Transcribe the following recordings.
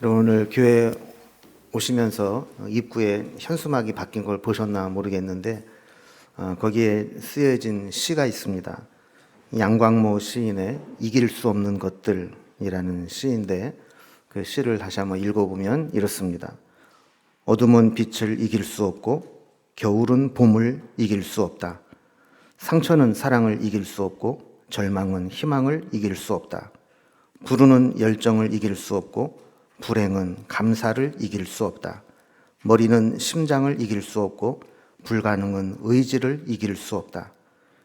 오늘 교회 오시면서 입구에 현수막이 바뀐 걸 보셨나 모르겠는데 거기에 쓰여진 시가 있습니다. 양광모 시인의 이길 수 없는 것들이라는 시인데 그 시를 다시 한번 읽어보면 이렇습니다. 어둠은 빛을 이길 수 없고 겨울은 봄을 이길 수 없다. 상처는 사랑을 이길 수 없고 절망은 희망을 이길 수 없다. 불운은 열정을 이길 수 없고 불행은 감사를 이길 수 없다. 머리는 심장을 이길 수 없고 불가능은 의지를 이길 수 없다.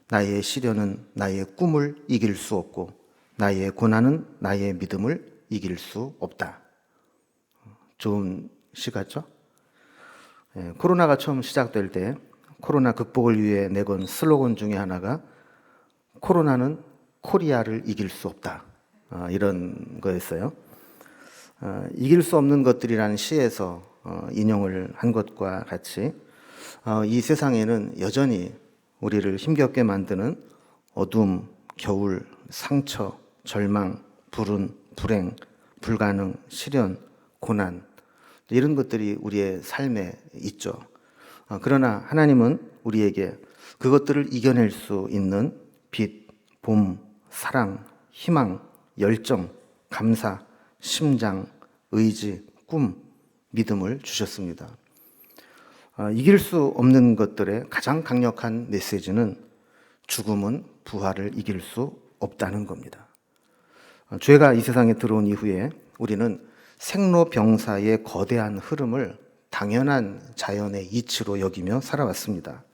나의 시련은 나의 꿈을 이길 수 없고 나의 고난은 나의 믿음을 이길 수 없다. 좋은 시 같죠? 코로나가 처음 시작될 때 코로나 극복을 위해 내건 슬로건 중에 하나가 코로나는 코리아를 이길 수 없다. 이런 거였어요. 이길 수 없는 것들이라는 시에서 인용을 한 것과 같이 이 세상에는 여전히 우리를 힘겹게 만드는 어둠, 겨울, 상처, 절망, 불운, 불행, 불가능, 시련, 고난 이런 것들이 우리의 삶에 있죠. 그러나 하나님은 우리에게 그것들을 이겨낼 수 있는 빛, 봄, 사랑, 희망, 열정, 감사, 심장, 의지, 꿈, 믿음을 주셨습니다. 이길 수 없는 것들의 가장 강력한 메시지는 죽음은 부활을 이길 수 없다는 겁니다. 죄가 이 세상에 들어온 이후에 우리는 생로병사의 거대한 흐름을 당연한 자연의 이치로 여기며 살아왔습니다.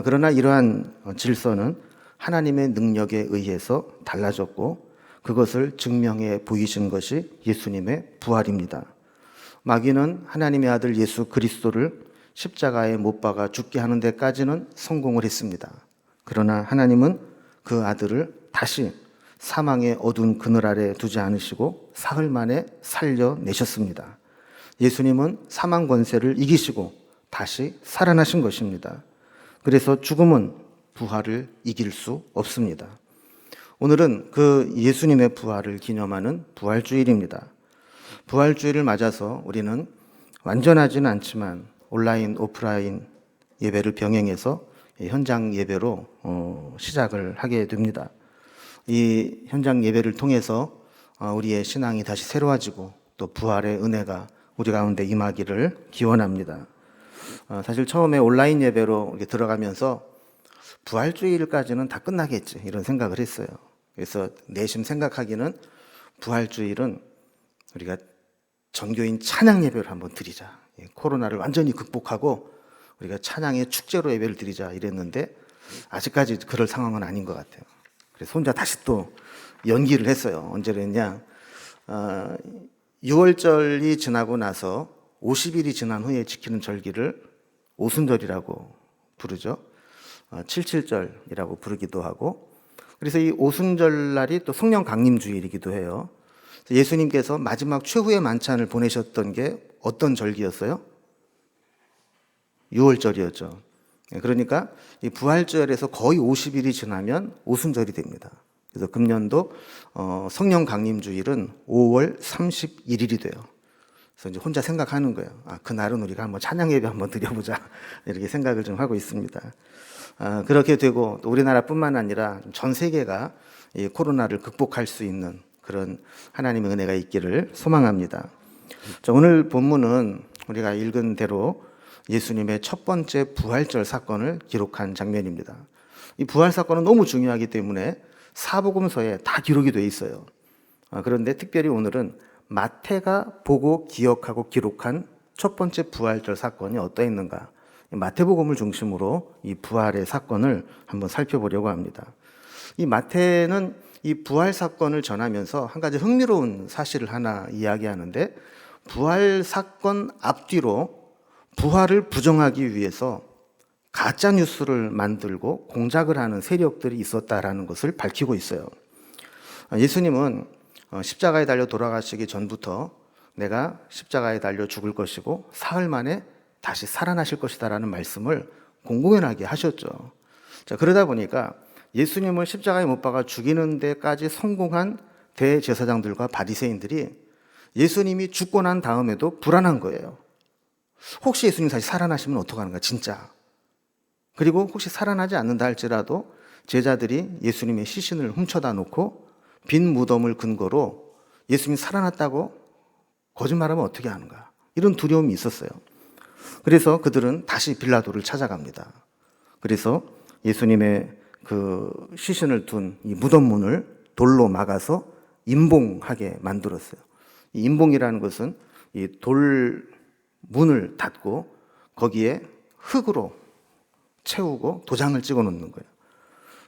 그러나 이러한 질서는 하나님의 능력에 의해서 달라졌고 그것을 증명해 보이신 것이 예수님의 부활입니다. 마귀는 하나님의 아들 예수 그리스도를 십자가에 못 박아 죽게 하는 데까지는 성공을 했습니다. 그러나 하나님은 그 아들을 다시 사망의 어두운 그늘 아래 두지 않으시고 사흘 만에 살려내셨습니다. 예수님은 사망 권세를 이기시고 다시 살아나신 것입니다. 그래서 죽음은 부활을 이길 수 없습니다. 오늘은 그 예수님의 부활을 기념하는 부활주일입니다. 부활주일을 맞아서 우리는 완전하지는 않지만 온라인, 오프라인 예배를 병행해서 현장 예배로 시작을 하게 됩니다. 이 현장 예배를 통해서 우리의 신앙이 다시 새로워지고 또 부활의 은혜가 우리 가운데 임하기를 기원합니다. 사실 처음에 온라인 예배로 이렇게 들어가면서 부활주일까지는 다 끝나겠지 이런 생각을 했어요. 그래서 내심 생각하기는 부활주일은 우리가 전교인 찬양 예배를 한번 드리자. 코로나를 완전히 극복하고 우리가 찬양의 축제로 예배를 드리자 이랬는데 아직까지 그럴 상황은 아닌 것 같아요. 그래서 혼자 다시 또 연기를 했어요. 언제 그랬냐. 6월절이 지나고 나서 50일이 지난 후에 지키는 절기를 오순절이라고 부르죠. 77절이라고 부르기도 하고 그래서 이 오순절 날이 또 성령 강림 주일이기도 해요. 예수님께서 마지막 최후의 만찬을 보내셨던 게 어떤 절기였어요? 6월절이었죠. 그러니까 이 부활절에서 거의 50일이 지나면 오순절이 됩니다. 그래서 금년도 성령 강림 주일은 5월 31일이 돼요. 그래서 이제 혼자 생각하는 거예요. 그날은 우리가 한번 찬양 예배 한번 드려보자 이렇게 생각을 좀 하고 있습니다. 그렇게 되고 또 우리나라뿐만 아니라 전 세계가 이 코로나를 극복할 수 있는 그런 하나님의 은혜가 있기를 소망합니다. 자, 오늘 본문은 우리가 읽은 대로 예수님의 첫 번째 부활절 사건을 기록한 장면입니다. 이 부활 사건은 너무 중요하기 때문에 사복음서에 다 기록이 되어 있어요. 그런데 특별히 오늘은 마태가 보고 기억하고 기록한 첫 번째 부활절 사건이 어떠했는가? 마태복음을 중심으로 이 부활의 사건을 한번 살펴보려고 합니다. 이 마태는 이 부활 사건을 전하면서 한 가지 흥미로운 사실을 하나 이야기하는데 부활 사건 앞뒤로 부활을 부정하기 위해서 가짜 뉴스를 만들고 공작을 하는 세력들이 있었다라는 것을 밝히고 있어요. 예수님은 십자가에 달려 돌아가시기 전부터 내가 십자가에 달려 죽을 것이고 사흘 만에 다시 살아나실 것이다라는 말씀을 공공연하게 하셨죠. 자, 그러다 보니까 예수님을 십자가에 못 박아 죽이는 데까지 성공한 대제사장들과 바리새인들이 예수님이 죽고 난 다음에도 불안한 거예요. 혹시 예수님 다시 살아나시면 어떡하는가, 진짜. 그리고 혹시 살아나지 않는다 할지라도 제자들이 예수님의 시신을 훔쳐다 놓고 빈 무덤을 근거로 예수님이 살아났다고 거짓말하면 어떻게 하는가, 이런 두려움이 있었어요. 그래서 그들은 다시 빌라도를 찾아갑니다. 그래서 예수님의 그 시신을 둔 이 무덤 문을 돌로 막아서 임봉하게 만들었어요. 이 임봉이라는 것은 이 돌 문을 닫고 거기에 흙으로 채우고 도장을 찍어 놓는 거예요.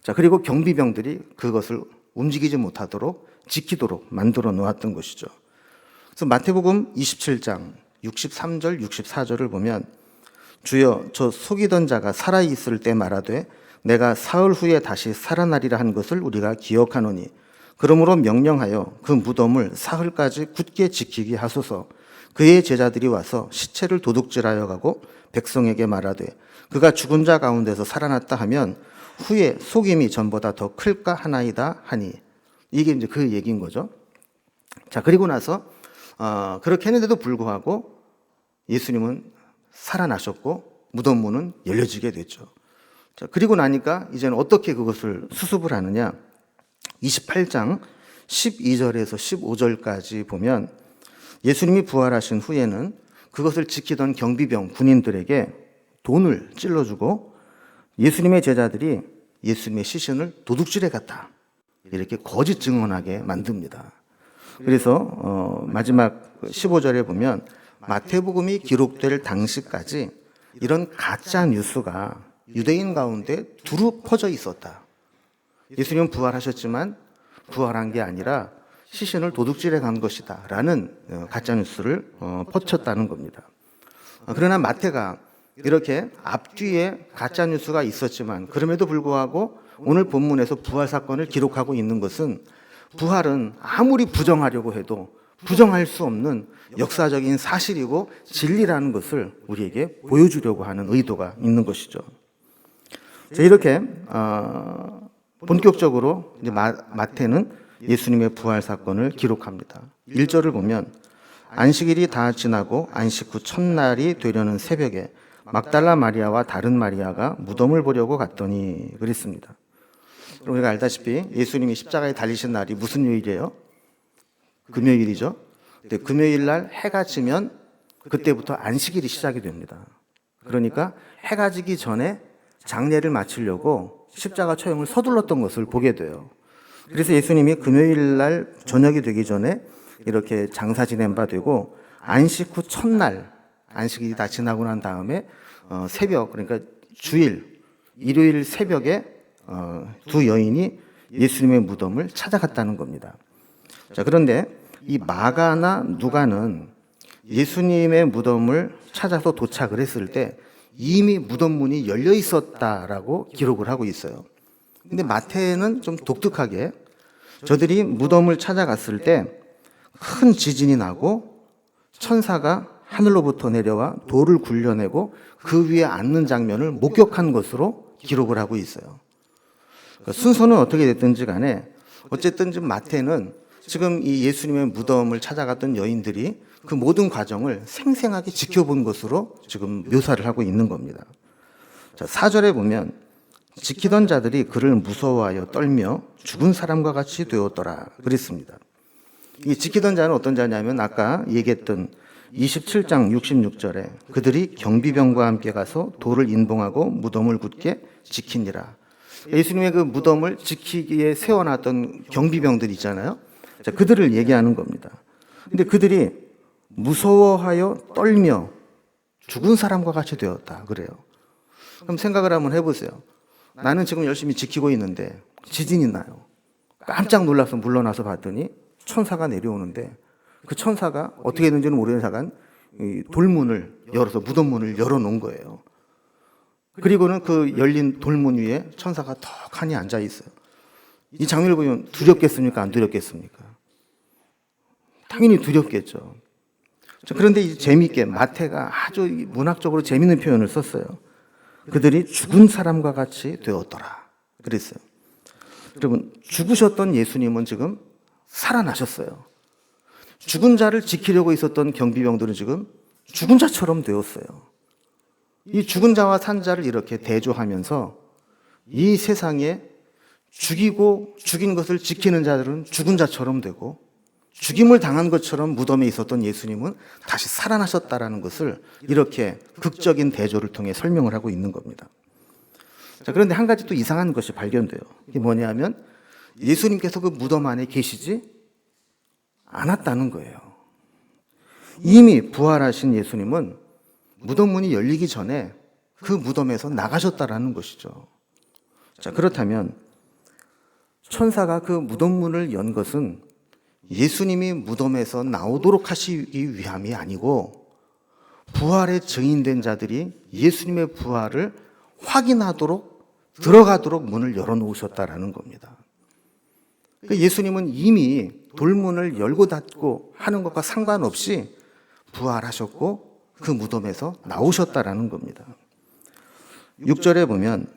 자, 그리고 경비병들이 그것을 움직이지 못하도록 지키도록 만들어 놓았던 것이죠. 그래서 마태복음 27장 63절 64절을 보면, 주여 저 속이던 자가 살아있을 때 말하되 내가 사흘 후에 다시 살아나리라 한 것을 우리가 기억하노니 그러므로 명령하여 그 무덤을 사흘까지 굳게 지키게 하소서. 그의 제자들이 와서 시체를 도둑질하여 가고 백성에게 말하되 그가 죽은 자 가운데서 살아났다 하면 후에 속임이 전보다 더 클까 하나이다 하니. 이게 이제 그 얘기인 거죠. 자, 그리고 나서 그렇게 했는데도 불구하고 예수님은 살아나셨고 무덤 문은 열려지게 됐죠. 자, 그리고 나니까 이제는 어떻게 그것을 수습을 하느냐. 28장 12절에서 15절까지 보면 예수님이 부활하신 후에는 그것을 지키던 경비병 군인들에게 돈을 찔러주고 예수님의 제자들이 예수님의 시신을 도둑질해 갔다, 이렇게 거짓 증언하게 만듭니다. 그래서 마지막 15절에 보면 마태복음이 기록될 당시까지 이런 가짜 뉴스가 유대인 가운데 두루 퍼져 있었다. 예수님은 부활하셨지만 부활한 게 아니라 시신을 도둑질해 간 것이다 라는 가짜 뉴스를 퍼쳤다는 겁니다. 그러나 마태가 이렇게 앞뒤에 가짜 뉴스가 있었지만 그럼에도 불구하고 오늘 본문에서 부활 사건을 기록하고 있는 것은 부활은 아무리 부정하려고 해도 부정할 수 없는 역사적인 사실이고 진리라는 것을 우리에게 보여주려고 하는 의도가 있는 것이죠. 자, 이렇게 본격적으로 이제 마태는 예수님의 부활 사건을 기록합니다. 1절을 보면 안식일이 다 지나고 안식 후 첫날이 되려는 새벽에 막달라 마리아와 다른 마리아가 무덤을 보려고 갔더니 그랬습니다. 우리가 알다시피 예수님이 십자가에 달리신 날이 무슨 요일이에요? 금요일이죠. 근데 금요일 날 해가 지면 그때부터 안식일이 시작이 됩니다. 그러니까 해가 지기 전에 장례를 마치려고 십자가 처형을 서둘렀던 것을 보게 돼요. 그래서 예수님이 금요일 날 저녁이 되기 전에 이렇게 장사 지낸 바 되고 안식 후 첫날 안식일이 다 지나고 난 다음에 새벽, 그러니까 주일 일요일 새벽에 두 여인이 예수님의 무덤을 찾아갔다는 겁니다. 자, 그런데 이 마가나 누가는 예수님의 무덤을 찾아서 도착을 했을 때 이미 무덤 문이 열려 있었다라고 기록을 하고 있어요. 근데 마태는 좀 독특하게 저들이 무덤을 찾아갔을 때 큰 지진이 나고 천사가 하늘로부터 내려와 돌을 굴려내고 그 위에 앉는 장면을 목격한 것으로 기록을 하고 있어요. 그러니까 순서는 어떻게 됐든지 간에 어쨌든 지금 마태는 지금 이 예수님의 무덤을 찾아갔던 여인들이 그 모든 과정을 생생하게 지켜본 것으로 지금 묘사를 하고 있는 겁니다. 자, 4절에 보면 지키던 자들이 그를 무서워하여 떨며 죽은 사람과 같이 되었더라 그랬습니다. 이 지키던 자는 어떤 자냐면 아까 얘기했던 27장 66절에 그들이 경비병과 함께 가서 돌을 인봉하고 무덤을 굳게 지키니라. 예수님의 그 무덤을 지키기에 세워놨던 경비병들 있잖아요. 자, 그들을 얘기하는 겁니다. 근데 그들이 무서워하여 떨며 죽은 사람과 같이 되었다 그래요. 그럼 생각을 한번 해보세요. 나는 지금 열심히 지키고 있는데 지진이 나요. 깜짝 놀라서 물러나서 봤더니 천사가 내려오는데 그 천사가 어떻게 했는지는 모르는 사간 돌문을 열어서 무덤 문을 열어놓은 거예요. 그리고는 그 열린 돌문 위에 천사가 턱하니 앉아 있어요. 이 장면을 보면 두렵겠습니까? 안 두렵겠습니까? 당연히 두렵겠죠. 그런데 이제 재미있게 마태가 아주 문학적으로 재미있는 표현을 썼어요. 그들이 죽은 사람과 같이 되었더라 그랬어요. 여러분, 죽으셨던 예수님은 지금 살아나셨어요. 죽은 자를 지키려고 있었던 경비병들은 지금 죽은 자처럼 되었어요. 이 죽은 자와 산 자를 이렇게 대조하면서 이 세상에 죽이고 죽인 것을 지키는 자들은 죽은 자처럼 되고, 죽임을 당한 것처럼 무덤에 있었던 예수님은 다시 살아나셨다라는 것을 이렇게 극적인 대조를 통해 설명을 하고 있는 겁니다. 자, 그런데 한 가지 또 이상한 것이 발견돼요. 이게 뭐냐면 예수님께서 그 무덤 안에 계시지 않았다는 거예요. 이미 부활하신 예수님은 무덤 문이 열리기 전에 그 무덤에서 나가셨다라는 것이죠. 자, 그렇다면 천사가 그 무덤 문을 연 것은 예수님이 무덤에서 나오도록 하시기 위함이 아니고, 부활의 증인된 자들이 예수님의 부활을 확인하도록 들어가도록 문을 열어놓으셨다라는 겁니다. 예수님은 이미 돌문을 열고 닫고 하는 것과 상관없이 부활하셨고 그 무덤에서 나오셨다라는 겁니다. 6절에 보면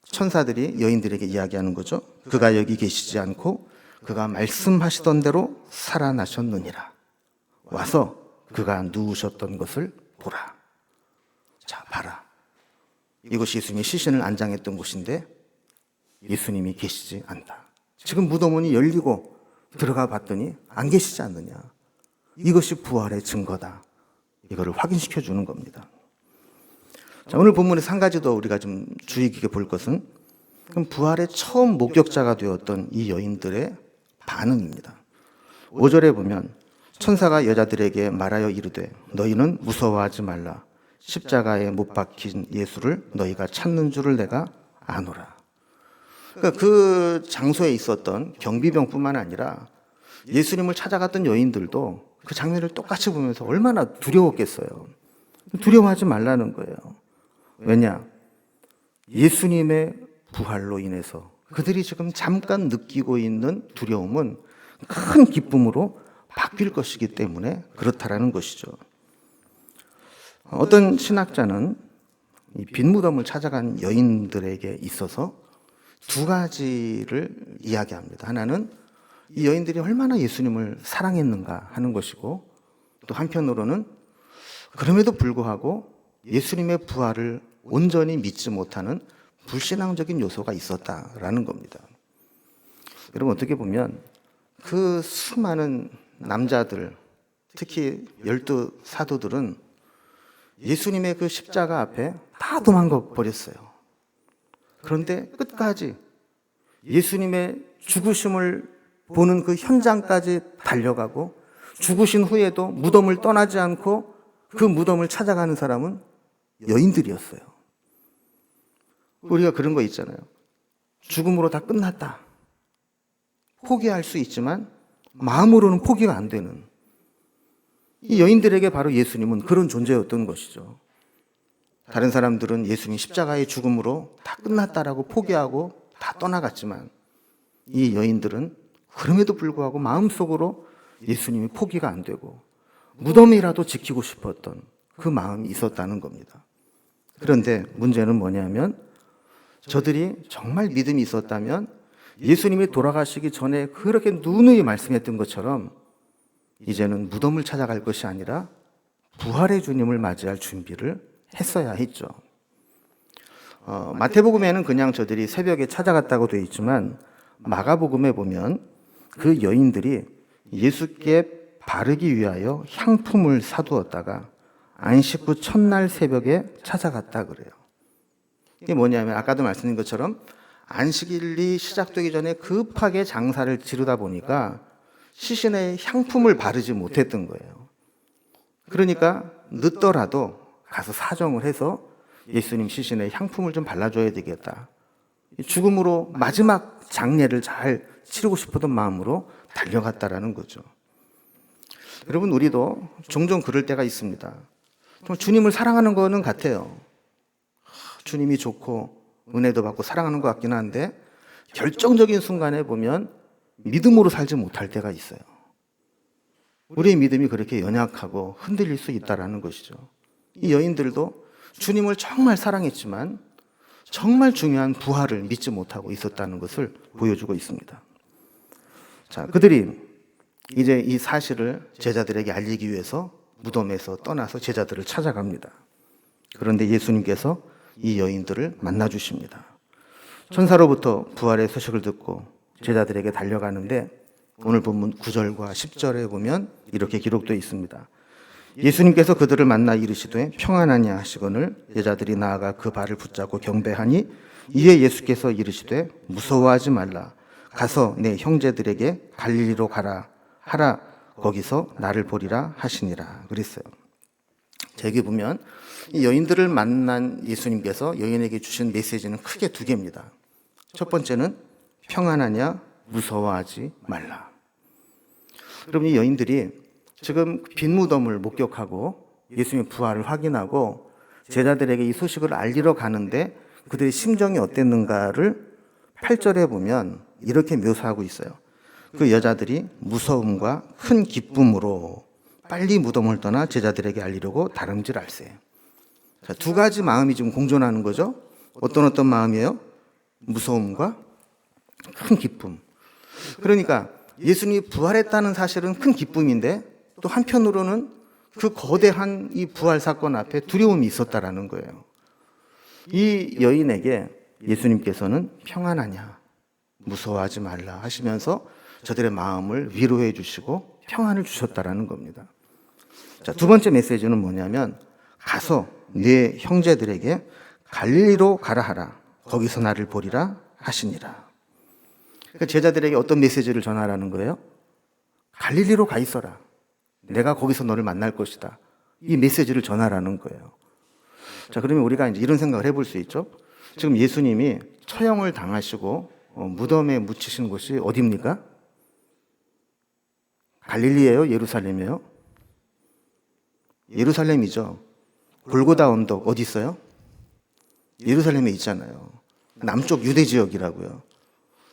천사들이 여인들에게 이야기하는 거죠. 그가 여기 계시지 않고 그가 말씀하시던 대로 살아나셨느니라. 와서 그가 누우셨던 것을 보라. 자, 봐라. 이곳이 예수님이 시신을 안장했던 곳인데 예수님이 계시지 않다. 지금 무덤문이 열리고 들어가 봤더니 안 계시지 않느냐. 이것이 부활의 증거다. 이거를 확인시켜 주는 겁니다. 자, 오늘 본문에서 한 가지 더 우리가 좀 주의 깊게 볼 것은, 그럼 부활의 처음 목격자가 되었던 이 여인들의 반응입니다. 5절에 보면 천사가 여자들에게 말하여 이르되 너희는 무서워하지 말라. 십자가에 못 박힌 예수를 너희가 찾는 줄을 내가 아노라. 그러니까 그 장소에 있었던 경비병뿐만 아니라 예수님을 찾아갔던 여인들도 그 장면을 똑같이 보면서 얼마나 두려웠겠어요. 두려워하지 말라는 거예요. 왜냐? 예수님의 부활로 인해서 그들이 지금 잠깐 느끼고 있는 두려움은 큰 기쁨으로 바뀔 것이기 때문에 그렇다라는 것이죠. 어떤 신학자는 이 빈 무덤을 찾아간 여인들에게 있어서 두 가지를 이야기합니다. 하나는 이 여인들이 얼마나 예수님을 사랑했는가 하는 것이고, 또 한편으로는 그럼에도 불구하고 예수님의 부활을 온전히 믿지 못하는 불신앙적인 요소가 있었다라는 겁니다. 여러분, 어떻게 보면 그 수많은 남자들, 특히 12 사도들은 예수님의 그 십자가 앞에 다 도망가 버렸어요. 그런데 끝까지 예수님의 죽으심을 보는 그 현장까지 달려가고, 죽으신 후에도 무덤을 떠나지 않고 그 무덤을 찾아가는 사람은 여인들이었어요. 우리가 그런 거 있잖아요. 죽음으로 다 끝났다. 포기할 수 있지만 마음으로는 포기가 안 되는, 이 여인들에게 바로 예수님은 그런 존재였던 것이죠. 다른 사람들은 예수님 십자가의 죽음으로 다 끝났다라고 포기하고 다 떠나갔지만, 이 여인들은 그럼에도 불구하고 마음속으로 예수님이 포기가 안 되고 무덤이라도 지키고 싶었던 그 마음이 있었다는 겁니다. 그런데 문제는 뭐냐면, 저들이 정말 믿음이 있었다면 예수님이 돌아가시기 전에 그렇게 누누이 말씀했던 것처럼 이제는 무덤을 찾아갈 것이 아니라 부활의 주님을 맞이할 준비를 했어야 했죠. 마태복음에는 그냥 저들이 새벽에 찾아갔다고 되어 있지만, 마가복음에 보면 그 여인들이 예수께 바르기 위하여 향품을 사두었다가 안식 후 첫날 새벽에 찾아갔다 그래요. 이게 뭐냐면, 아까도 말씀드린 것처럼 안식일이 시작되기 전에 급하게 장사를 지르다 보니까 시신에 향품을 바르지 못했던 거예요. 그러니까 늦더라도 가서 사정을 해서 예수님 시신에 향품을 좀 발라줘야 되겠다. 죽음으로 마지막 장례를 잘 치르고 싶었던 마음으로 달려갔다라는 거죠. 여러분, 우리도 종종 그럴 때가 있습니다. 주님을 사랑하는 거는 같아요. 주님이 좋고 은혜도 받고 사랑하는 것 같긴 한데, 결정적인 순간에 보면 믿음으로 살지 못할 때가 있어요. 우리의 믿음이 그렇게 연약하고 흔들릴 수 있다는 것이죠. 이 여인들도 주님을 정말 사랑했지만 정말 중요한 부활을 믿지 못하고 있었다는 것을 보여주고 있습니다. 자, 그들이 이제 이 사실을 제자들에게 알리기 위해서 무덤에서 떠나서 제자들을 찾아갑니다. 그런데 예수님께서 이 여인들을 만나 주십니다. 천사로부터 부활의 소식을 듣고 제자들에게 달려가는데 오늘 본문 9절과 10절에 보면 이렇게 기록되어 있습니다. 예수님께서 그들을 만나 이르시되 평안하냐 하시거늘 여자들이 나아가 그 발을 붙잡고 경배하니 이에 예수께서 이르시되 무서워하지 말라. 가서 내 형제들에게 갈릴리로 가라 하라. 거기서 나를 보리라 하시니라 그랬어요. 자, 여기 보면 이 여인들을 만난 예수님께서 여인에게 주신 메시지는 크게 두 개입니다. 첫 번째는 평안하냐, 무서워하지 말라. 여러분, 이 여인들이 지금 빈 무덤을 목격하고 예수님의 부활을 확인하고 제자들에게 이 소식을 알리러 가는데 그들의 심정이 어땠는가를 8절에 보면 이렇게 묘사하고 있어요. 그 여자들이 무서움과 큰 기쁨으로 빨리 무덤을 떠나 제자들에게 알리려고 다름질할세. 자, 두 가지 마음이 지금 공존하는 거죠. 어떤 마음이에요? 무서움과 큰 기쁨. 그러니까 예수님이 부활했다는 사실은 큰 기쁨인데 또 한편으로는 그 거대한 이 부활 사건 앞에 두려움이 있었다라는 거예요. 이 여인에게 예수님께서는 평안하냐, 무서워하지 말라 하시면서 저들의 마음을 위로해 주시고 평안을 주셨다라는 겁니다. 자, 두 번째 메시지는 뭐냐면 가서 네 형제들에게 갈릴리로 가라 하라. 거기서 나를 보리라 하시니라. 그러니까 제자들에게 어떤 메시지를 전하라는 거예요? 갈릴리로 가 있어라. 내가 거기서 너를 만날 것이다. 이 메시지를 전하라는 거예요. 자, 그러면 우리가 이제 이런 생각을 해볼 수 있죠. 지금 예수님이 처형을 당하시고 무덤에 묻히신 곳이 어디입니까? 갈릴리예요? 예루살렘이에요? 예루살렘이죠. 골고다 언덕 어디 있어요? 예루살렘에 있잖아요. 남쪽 유대 지역이라고요.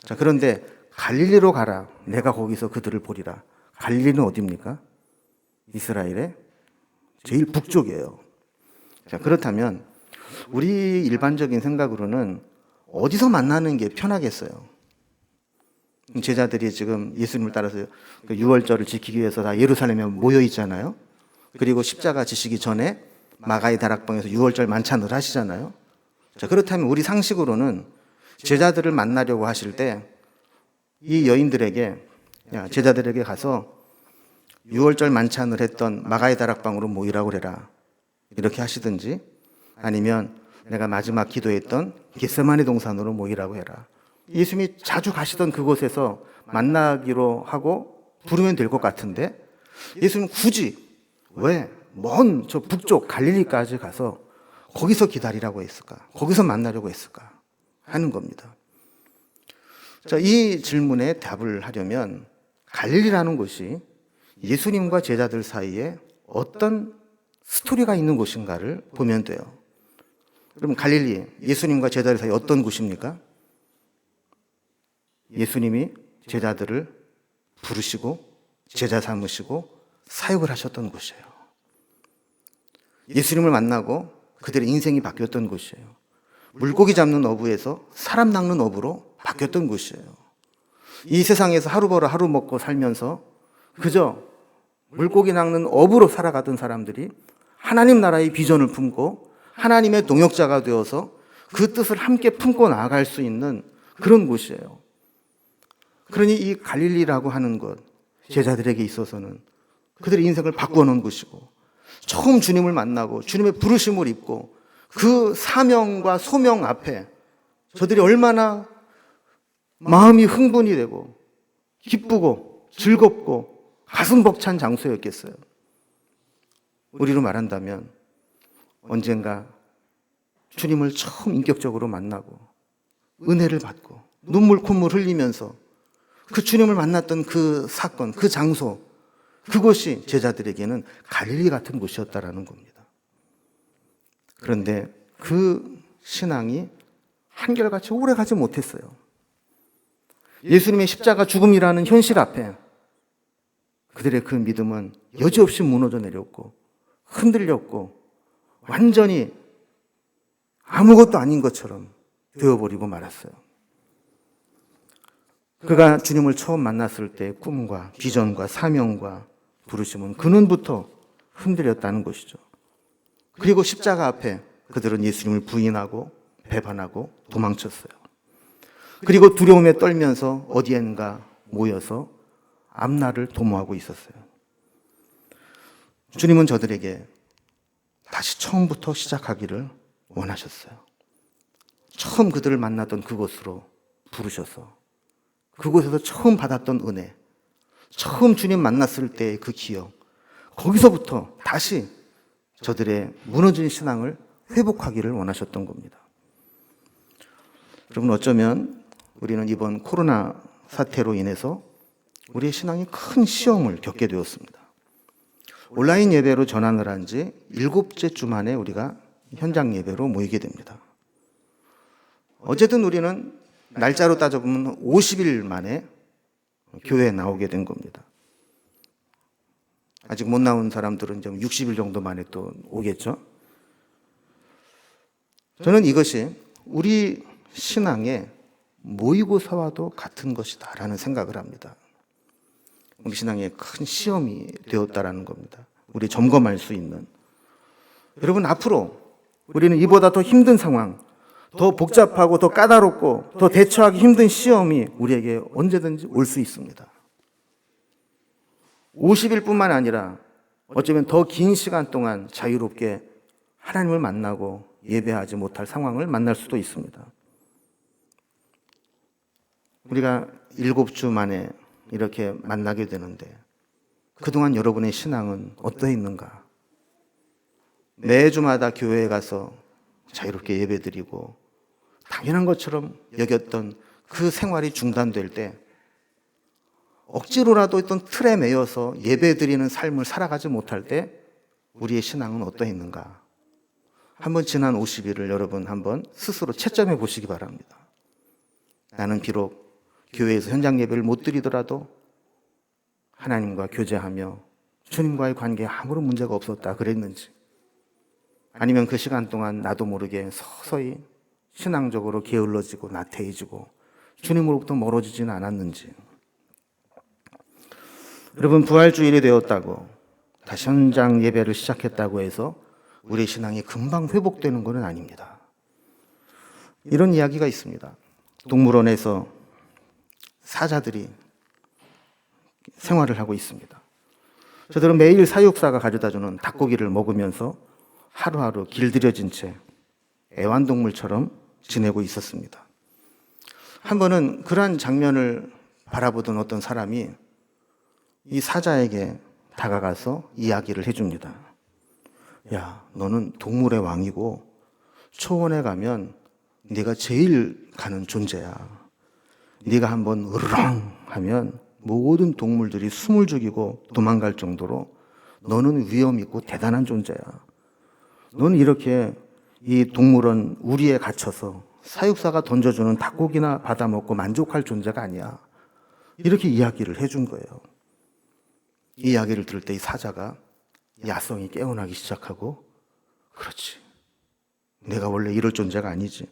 자, 그런데 갈릴리로 가라. 내가 거기서 그들을 보리라. 갈릴리는 어디입니까? 이스라엘의 제일 북쪽이에요. 자, 그렇다면 우리 일반적인 생각으로는 어디서 만나는 게 편하겠어요? 제자들이 지금 예수님을 따라서 그 유월절을 지키기 위해서 다 예루살렘에 모여 있잖아요. 그리고 십자가 지시기 전에 마가의 다락방에서 유월절 만찬을 하시잖아요. 자, 그렇다면 우리 상식으로는 제자들을 만나려고 하실 때 이 여인들에게, 야, 제자들에게 가서 유월절 만찬을 했던 마가의 다락방으로 모이라고 그래라. 이렇게 하시든지 아니면 내가 마지막 기도했던 겟세마네 동산으로 모이라고 해라. 예수님이 자주 가시던 그곳에서 만나기로 하고 부르면 될 것 같은데 예수님은 굳이 왜 먼 저 북쪽 갈릴리까지 가서 거기서 기다리라고 했을까? 거기서 만나려고 했을까? 하는 겁니다. 자, 이 질문에 답을 하려면 갈릴리라는 곳이 예수님과 제자들 사이에 어떤 스토리가 있는 곳인가를 보면 돼요. 그럼 갈릴리, 예수님과 제자들 사이에 어떤 곳입니까? 예수님이 제자들을 부르시고 제자 삼으시고 사역을 하셨던 곳이에요. 예수님을 만나고 그들의 인생이 바뀌었던 곳이에요. 물고기 잡는 어부에서 사람 낚는 어부로 바뀌었던 곳이에요. 이 세상에서 하루 벌어 하루 먹고 살면서 그저 물고기 낚는 어부로 살아가던 사람들이 하나님 나라의 비전을 품고 하나님의 동역자가 되어서 그 뜻을 함께 품고 나아갈 수 있는 그런 곳이에요. 그러니 이 갈릴리라고 하는 것, 제자들에게 있어서는 그들의 인생을 바꿔놓은 곳이고 처음 주님을 만나고 주님의 부르심을 입고 그 사명과 소명 앞에 저들이 얼마나 마음이 흥분이 되고 기쁘고 즐겁고 가슴 벅찬 장소였겠어요. 우리로 말한다면 언젠가 주님을 처음 인격적으로 만나고 은혜를 받고 눈물 콧물 흘리면서 그 주님을 만났던 그 사건, 그 장소, 그곳이 제자들에게는 갈릴리 같은 곳이었다라는 겁니다. 그런데 그 신앙이 한결같이 오래 가지 못했어요. 예수님의 십자가 죽음이라는 현실 앞에 그들의 그 믿음은 여지없이 무너져 내렸고 흔들렸고 완전히 아무것도 아닌 것처럼 되어버리고 말았어요. 그가 주님을 처음 만났을 때 꿈과 비전과 사명과 부르심은 근원부터 흔들렸다는 것이죠. 그리고 십자가 앞에 그들은 예수님을 부인하고 배반하고 도망쳤어요. 그리고 두려움에 떨면서 어디엔가 모여서 앞날을 도모하고 있었어요. 주님은 저들에게 다시 처음부터 시작하기를 원하셨어요. 처음 그들을 만났던 그곳으로 부르셔서 그곳에서 처음 받았던 은혜, 처음 주님 만났을 때의 그 기억, 거기서부터 다시 저들의 무너진 신앙을 회복하기를 원하셨던 겁니다. 여러분, 어쩌면 우리는 이번 코로나 사태로 인해서 우리의 신앙이 큰 시험을 겪게 되었습니다. 온라인 예배로 전환을 한 지 7째 주 만에 우리가 현장 예배로 모이게 됩니다. 어쨌든 우리는 날짜로 따져보면 50일 만에 교회에 나오게 된 겁니다. 아직 못 나온 사람들은 이제 60일 정도 만에 또 오겠죠. 저는 이것이 우리 신앙의 모의고사와도 같은 것이다라는 생각을 합니다. 우리 신앙의 큰 시험이 되었다라는 겁니다. 우리 점검할 수 있는. 여러분, 앞으로 우리는 이보다 더 힘든 상황, 더 복잡하고 더 까다롭고 더 대처하기 힘든 시험이 우리에게 언제든지 올 수 있습니다. 50일뿐만 아니라 어쩌면 더 긴 시간 동안 자유롭게 하나님을 만나고 예배하지 못할 상황을 만날 수도 있습니다. 우리가 7주 만에 이렇게 만나게 되는데 그동안 여러분의 신앙은 어떠했는가? 매주마다 교회에 가서 자유롭게 예배드리고 당연한 것처럼 여겼던 그 생활이 중단될 때 억지로라도 어떤 틀에 매여서 예배드리는 삶을 살아가지 못할 때 우리의 신앙은 어떠했는가? 한번 지난 50일을 여러분 한번 스스로 채점해 보시기 바랍니다. 나는 비록 교회에서 현장 예배를 못 드리더라도 하나님과 교제하며 주님과의 관계에 아무런 문제가 없었다 그랬는지, 아니면 그 시간 동안 나도 모르게 서서히 신앙적으로 게을러지고 나태해지고 주님으로부터 멀어지지는 않았는지. 여러분, 부활주일이 되었다고 다시 현장 예배를 시작했다고 해서 우리의 신앙이 금방 회복되는 것은 아닙니다. 이런 이야기가 있습니다. 동물원에서 사자들이 생활을 하고 있습니다. 저들은 매일 사육사가 가져다주는 닭고기를 먹으면서 하루하루 길들여진 채 애완동물처럼 지내고 있었습니다. 한 번은 그러한 장면을 바라보던 어떤 사람이 이 사자에게 다가가서 이야기를 해줍니다. 야, 너는 동물의 왕이고 초원에 가면 네가 제일 가는 존재야. 네가 한번 으르렁 하면 모든 동물들이 숨을 죽이고 도망갈 정도로 너는 위험 있고 대단한 존재야. 너는 이렇게 이 동물원 우리에 갇혀서 사육사가 던져주는 닭고기나 받아먹고 만족할 존재가 아니야. 이렇게 이야기를 해준 거예요. 이 이야기를 들을 때 이 사자가 야성이 깨어나기 시작하고, 그렇지, 내가 원래 이럴 존재가 아니지.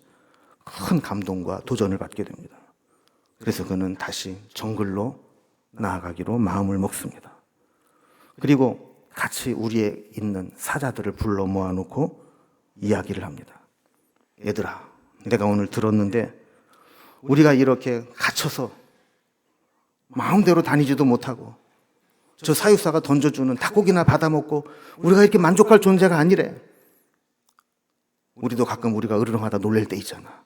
큰 감동과 도전을 받게 됩니다. 그래서 그는 다시 정글로 나아가기로 마음을 먹습니다. 그리고 같이 우리에 있는 사자들을 불러 모아놓고 이야기를 합니다. 얘들아, 내가 오늘 들었는데 우리가 이렇게 갇혀서 마음대로 다니지도 못하고 저 사육사가 던져주는 닭고기나 받아먹고 우리가 이렇게 만족할 존재가 아니래. 우리도 가끔 우리가 으르렁하다 놀랄 때 있잖아.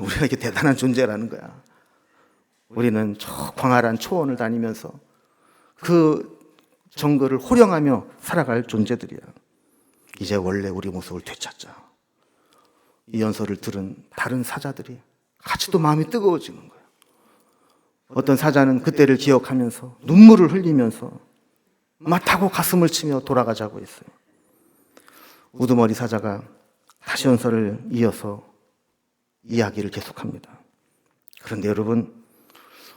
우리가 이렇게 대단한 존재라는 거야. 우리는 저 광활한 초원을 다니면서 그 정글을 호령하며 살아갈 존재들이야. 이제 원래 우리 모습을 되찾자. 이 연설을 들은 다른 사자들이 같이 또 마음이 뜨거워지는 거야. 어떤 사자는 그때를 기억하면서 눈물을 흘리면서 맞다고 가슴을 치며 돌아가자고 했어요. 우두머리 사자가 다시 연설을 이어서 이야기를 계속합니다. 그런데 여러분,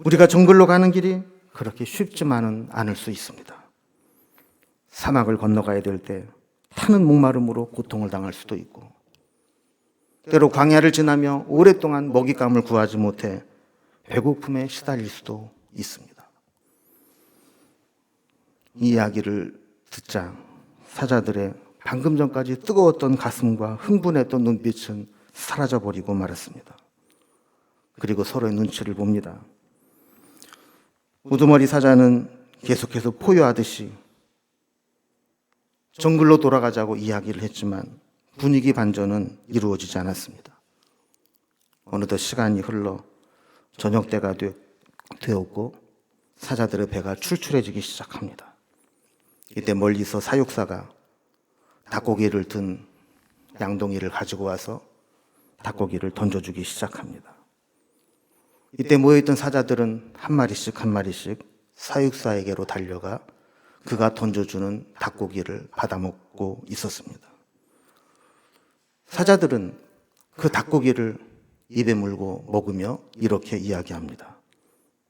우리가 정글로 가는 길이 그렇게 쉽지만은 않을 수 있습니다. 사막을 건너가야 될 때 타는 목마름으로 고통을 당할 수도 있고, 때로 광야를 지나며 오랫동안 먹잇감을 구하지 못해 배고픔에 시달릴 수도 있습니다. 이 이야기를 듣자 사자들의 방금 전까지 뜨거웠던 가슴과 흥분했던 눈빛은 사라져버리고 말았습니다. 그리고 서로의 눈치를 봅니다. 우두머리 사자는 계속해서 포효하듯이 정글로 돌아가자고 이야기를 했지만 분위기 반전은 이루어지지 않았습니다. 어느덧 시간이 흘러 저녁 때가 되었고 사자들의 배가 출출해지기 시작합니다. 이때 멀리서 사육사가 닭고기를 든 양동이를 가지고 와서 닭고기를 던져주기 시작합니다. 이때 모여있던 사자들은 한 마리씩 한 마리씩 사육사에게로 달려가 그가 던져주는 닭고기를 받아먹고 있었습니다. 사자들은 그 닭고기를 입에 물고 먹으며 이렇게 이야기합니다.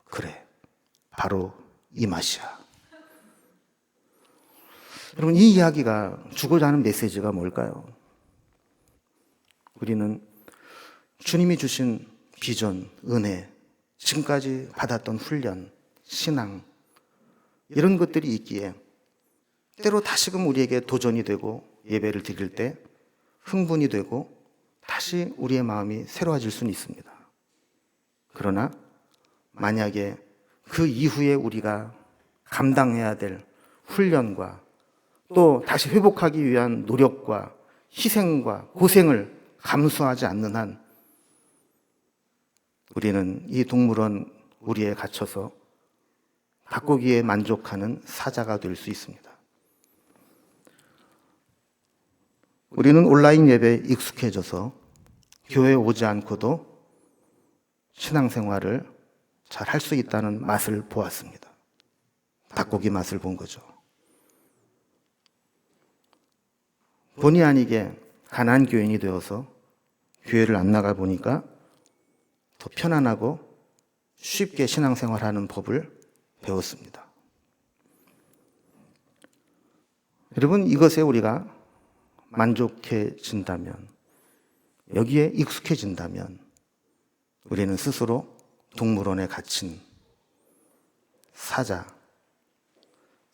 그래, 바로 이 맛이야. 여러분, 이 이야기가 주고자 하는 메시지가 뭘까요? 우리는 주님이 주신 비전, 은혜, 지금까지 받았던 훈련, 신앙, 이런 것들이 있기에 때로 다시금 우리에게 도전이 되고 예배를 드릴 때 흥분이 되고 다시 우리의 마음이 새로워질 수는 있습니다. 그러나 만약에 그 이후에 우리가 감당해야 될 훈련과 또 다시 회복하기 위한 노력과 희생과 고생을 감수하지 않는 한 우리는 이 동물원 우리에 갇혀서 닭고기에 만족하는 사자가 될 수 있습니다. 우리는 온라인 예배에 익숙해져서 교회에 오지 않고도 신앙생활을 잘 할 수 있다는 맛을 보았습니다. 닭고기 맛을 본 거죠. 본의 아니게 가난한 교인이 되어서 교회를 안 나가 보니까 더 편안하고 쉽게 신앙생활하는 법을 배웠습니다. 여러분, 이것에 우리가 만족해진다면, 여기에 익숙해진다면 우리는 스스로 동물원에 갇힌 사자,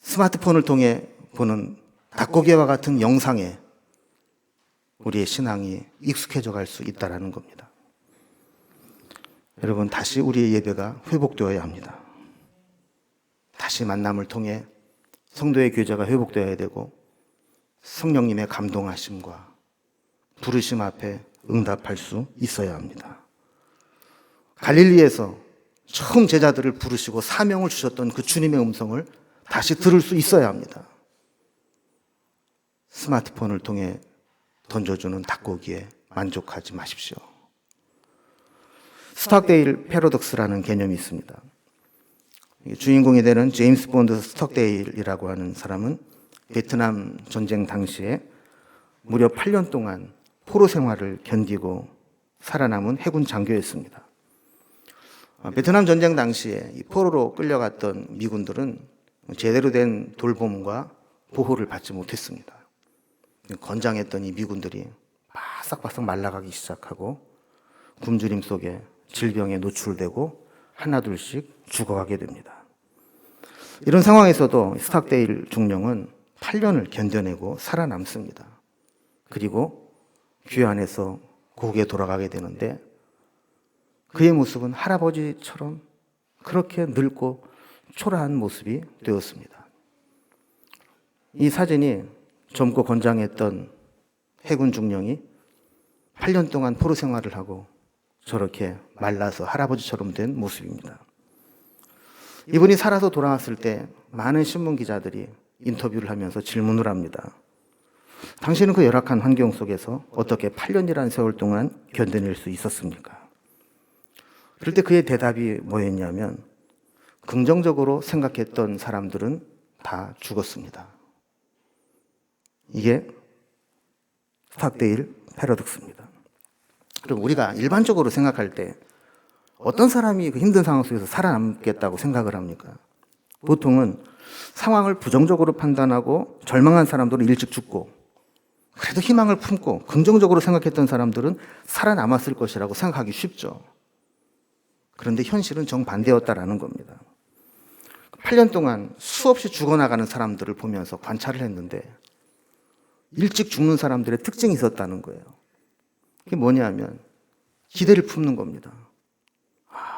스마트폰을 통해 보는 닭고기와 같은 영상에 우리의 신앙이 익숙해져 갈 수 있다는 겁니다. 여러분, 다시 우리의 예배가 회복되어야 합니다. 다시 만남을 통해 성도의 교제가 회복되어야 되고 성령님의 감동하심과 부르심 앞에 응답할 수 있어야 합니다. 갈릴리에서 처음 제자들을 부르시고 사명을 주셨던 그 주님의 음성을 다시 들을 수 있어야 합니다. 스마트폰을 통해 던져주는 닭고기에 만족하지 마십시오. 스톡데일 패러독스라는 개념이 있습니다. 주인공이 되는 제임스 본드 스톡데일이라고 하는 사람은 베트남 전쟁 당시에 무려 8년 동안 포로 생활을 견디고 살아남은 해군 장교였습니다. 베트남 전쟁 당시에 이 포로로 끌려갔던 미군들은 제대로 된 돌봄과 보호를 받지 못했습니다. 건장했던 이 미군들이 바싹바싹 말라가기 시작하고 굶주림 속에 질병에 노출되고 하나둘씩 죽어가게 됩니다. 이런 상황에서도 스톡데일 중령은 8년을 견뎌내고 살아남습니다. 그리고 교회 안에서 고국에 돌아가게 되는데 그의 모습은 할아버지처럼 그렇게 늙고 초라한 모습이 되었습니다. 이 사진이 젊고 건장했던 해군 중령이 8년 동안 포로 생활을 하고 저렇게 말라서 할아버지처럼 된 모습입니다. 이분이 살아서 돌아왔을 때 많은 신문 기자들이 인터뷰를 하면서 질문을 합니다. 당신은 그 열악한 환경 속에서 어떻게 8년이라는 세월 동안 견뎌낼 수 있었습니까? 그럴 때 그의 대답이 뭐였냐면, 긍정적으로 생각했던 사람들은 다 죽었습니다. 이게 스톡데일 패러독스입니다. 그럼 우리가 일반적으로 생각할 때 어떤 사람이 그 힘든 상황 속에서 살아남겠다고 생각을 합니까? 보통은 상황을 부정적으로 판단하고 절망한 사람들은 일찍 죽고, 그래도 희망을 품고 긍정적으로 생각했던 사람들은 살아남았을 것이라고 생각하기 쉽죠. 그런데 현실은 정반대였다라는 겁니다. 8년 동안 수없이 죽어나가는 사람들을 보면서 관찰을 했는데 일찍 죽는 사람들의 특징이 있었다는 거예요. 그게 뭐냐면 기대를 품는 겁니다.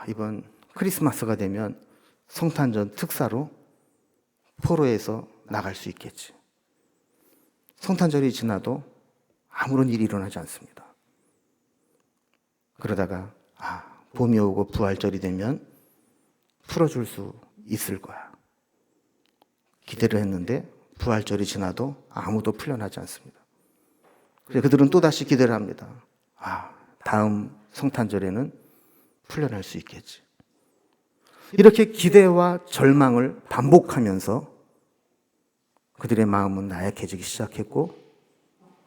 이번 크리스마스가 되면 성탄절 특사로 포로에서 나갈 수 있겠지. 성탄절이 지나도 아무런 일이 일어나지 않습니다. 그러다가 봄이 오고 부활절이 되면 풀어줄 수 있을 거야. 기대를 했는데 부활절이 지나도 아무도 풀려나지 않습니다. 그래서 그들은 또다시 기대를 합니다. 다음 성탄절에는 풀려날 수 있겠지. 이렇게 기대와 절망을 반복하면서 그들의 마음은 나약해지기 시작했고,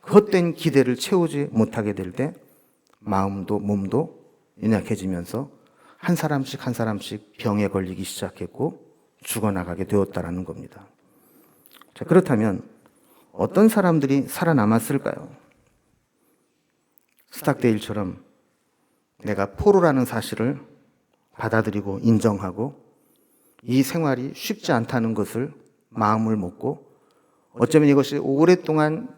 헛된 기대를 채우지 못하게 될 때 마음도 몸도 연약해지면서 한 사람씩 한 사람씩 병에 걸리기 시작했고 죽어나가게 되었다라는 겁니다. 자, 그렇다면 어떤 사람들이 살아남았을까요? 스탁데일처럼 내가 포로라는 사실을 받아들이고 인정하고 이 생활이 쉽지 않다는 것을 마음을 먹고 어쩌면 이것이 오랫동안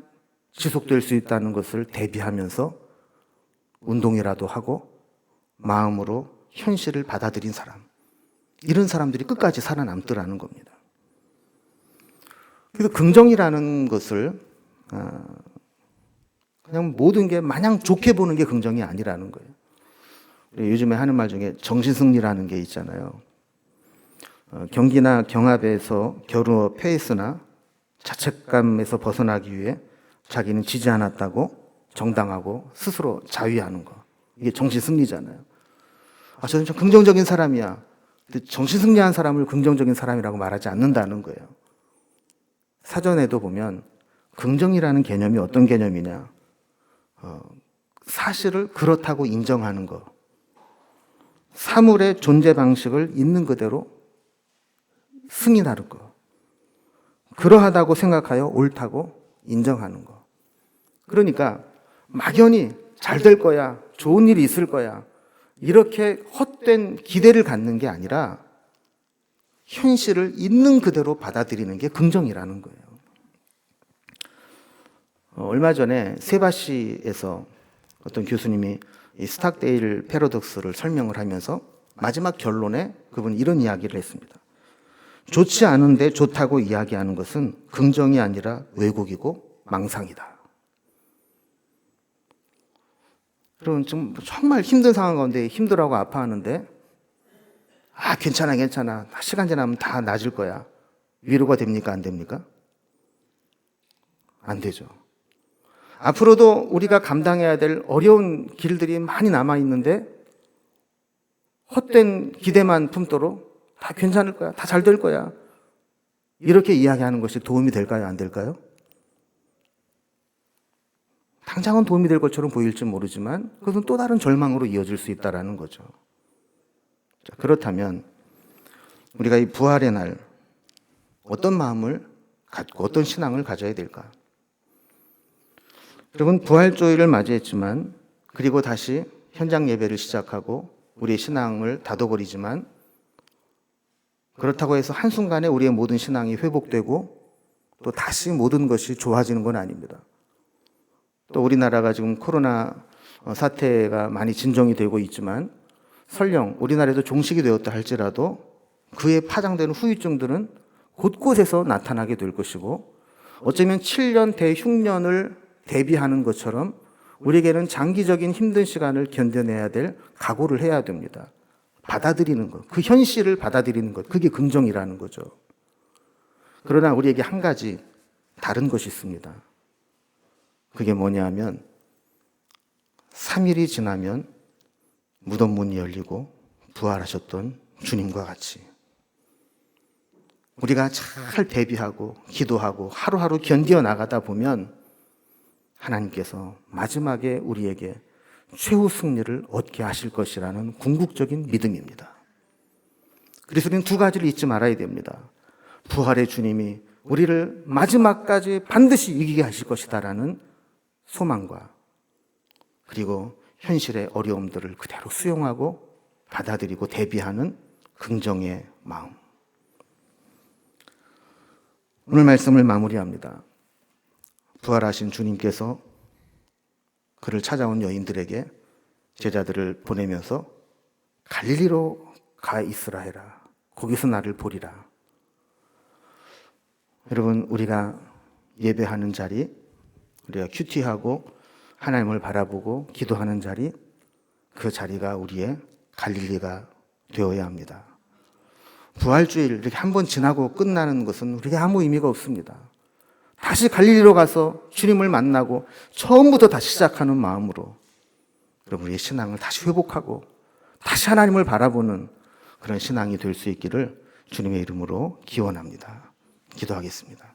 지속될 수 있다는 것을 대비하면서 운동이라도 하고 마음으로 현실을 받아들인 사람, 이런 사람들이 끝까지 살아남더라는 겁니다. 그래서 긍정이라는 것을 그냥 모든 게 마냥 좋게 보는 게 긍정이 아니라는 거예요. 요즘에 하는 말 중에 정신승리라는 게 있잖아요. 경기나 경합에서 겨루 패했으나 자책감에서 벗어나기 위해 자기는 지지 않았다고 정당하고 스스로 자위하는 거. 이게 정신승리잖아요. 저는 좀 긍정적인 사람이야. 근데 정신승리한 사람을 긍정적인 사람이라고 말하지 않는다는 거예요. 사전에도 보면 긍정이라는 개념이 어떤 개념이냐. 사실을 그렇다고 인정하는 거. 사물의 존재 방식을 있는 그대로 승인하는 거. 그러하다고 생각하여 옳다고 인정하는 거. 그러니까 막연히 잘 될 거야, 좋은 일이 있을 거야, 이렇게 헛된 기대를 갖는 게 아니라 현실을 있는 그대로 받아들이는 게 긍정이라는 거예요. 얼마 전에 세바시에서 어떤 교수님이 이 스탁데일 패러독스를 설명을 하면서 마지막 결론에 그분이 이런 이야기를 했습니다. 좋지 않은데 좋다고 이야기하는 것은 긍정이 아니라 왜곡이고 망상이다. 그럼 좀 정말 힘든 상황 가운데 힘들어하고 아파하는데 괜찮아 시간 지나면 다 나아질 거야. 위로가 됩니까? 안 됩니까? 안 되죠. 앞으로도 우리가 감당해야 될 어려운 길들이 많이 남아있는데 헛된 기대만 품도록 다 괜찮을 거야, 다 잘 될 거야, 이렇게 이야기하는 것이 도움이 될까요? 안 될까요? 당장은 도움이 될 것처럼 보일지 모르지만 그것은 또 다른 절망으로 이어질 수 있다는 거죠. 자, 그렇다면 우리가 이 부활의 날 어떤 마음을 갖고 어떤 신앙을 가져야 될까? 여러분, 부활주일을 맞이했지만 그리고 다시 현장 예배를 시작하고 우리의 신앙을 닫아버리지만 그렇다고 해서 한순간에 우리의 모든 신앙이 회복되고 또 다시 모든 것이 좋아지는 건 아닙니다. 또 우리나라가 지금 코로나 사태가 많이 진정이 되고 있지만 설령 우리나라에도 종식이 되었다 할지라도 그에 파장되는 후유증들은 곳곳에서 나타나게 될 것이고 어쩌면 7년 대흉년을 대비하는 것처럼 우리에게는 장기적인 힘든 시간을 견뎌내야 될 각오를 해야 됩니다. 받아들이는 것, 그 현실을 받아들이는 것, 그게 긍정이라는 거죠. 그러나 우리에게 한 가지 다른 것이 있습니다. 그게 뭐냐면 3일이 지나면 무덤 문이 열리고 부활하셨던 주님과 같이 우리가 잘 대비하고 기도하고 하루하루 견디어 나가다 보면 하나님께서 마지막에 우리에게 최후 승리를 얻게 하실 것이라는 궁극적인 믿음입니다. 그래서 우리는 두 가지를 잊지 말아야 됩니다. 부활의 주님이 우리를 마지막까지 반드시 이기게 하실 것이다라는 소망과 그리고 현실의 어려움들을 그대로 수용하고 받아들이고 대비하는 긍정의 마음. 오늘 말씀을 마무리합니다. 부활하신 주님께서 그를 찾아온 여인들에게 제자들을 보내면서 갈릴리로 가 있으라 해라. 거기서 나를 보리라. 여러분, 우리가 예배하는 자리, 우리가 큐티하고 하나님을 바라보고 기도하는 자리, 그 자리가 우리의 갈릴리가 되어야 합니다. 부활주일 이렇게 한 번 지나고 끝나는 것은 우리에게 아무 의미가 없습니다. 다시 갈릴리로 가서 주님을 만나고 처음부터 다시 시작하는 마음으로 여러분 우리의 신앙을 다시 회복하고 다시 하나님을 바라보는 그런 신앙이 될 수 있기를 주님의 이름으로 기원합니다. 기도하겠습니다.